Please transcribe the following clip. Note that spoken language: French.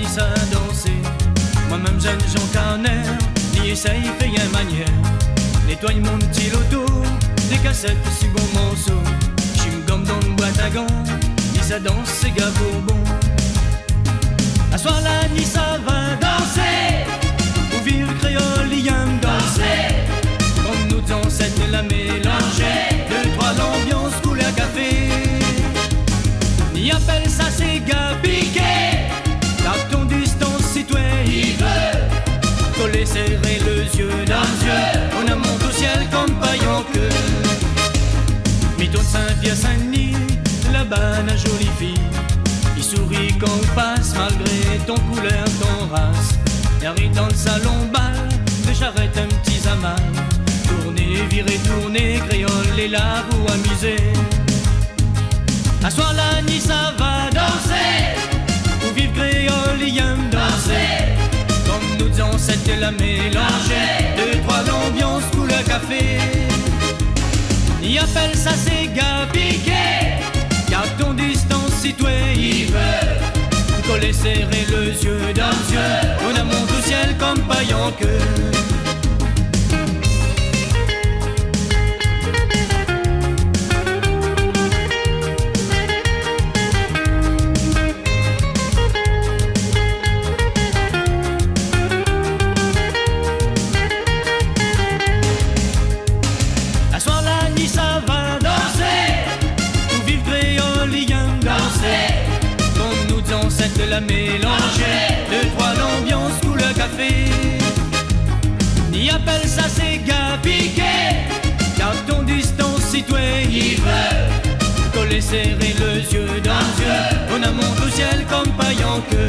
mis à danser. Moi-même jeune Jean Carner, n'y essaye fait rien manière. Nettoie mon petit loto, des cassettes si bon morceau. J'me gomme dans une boîte à gants, ni ça danse c'est gars bourbon. À soir la nuit ça va danser, ou vivre créole y a danser. Comme nous ancêtres la mélanger, deux trois l'ambiance coule à café. Ni appelle ça c'est gars piqué, car ton distance si toi il veut coller serrer le yeux dans les yeux. On a monté au ciel comme paillant que Mytho de Saint-Pierre Saint-Denis, là-bas la jolie fille. Il sourit quand on passe malgré ton couleur, ton race. Il arrive dans le salon bal, de charrette un petit zamal. Tourner, virer, tourner, créole est là pour amuser. À soir la nuit ça va danser, pour vivre créole y aime danser. Comme nous ancêtres la mélanger, deux trois l'ambiance coule à café. Il appelle ça c'est gars piqué, car ton distance si toi il veut coller serrer le yeux dans les yeux. On a monté au ciel comme paillant que de la mélanger, deux trois l'ambiance coule le café. Ni appelle ça c'est gars piqué, car ton distance si toi il veut coller serrer le yeux dans les yeux. On a monté au ciel comme paillant que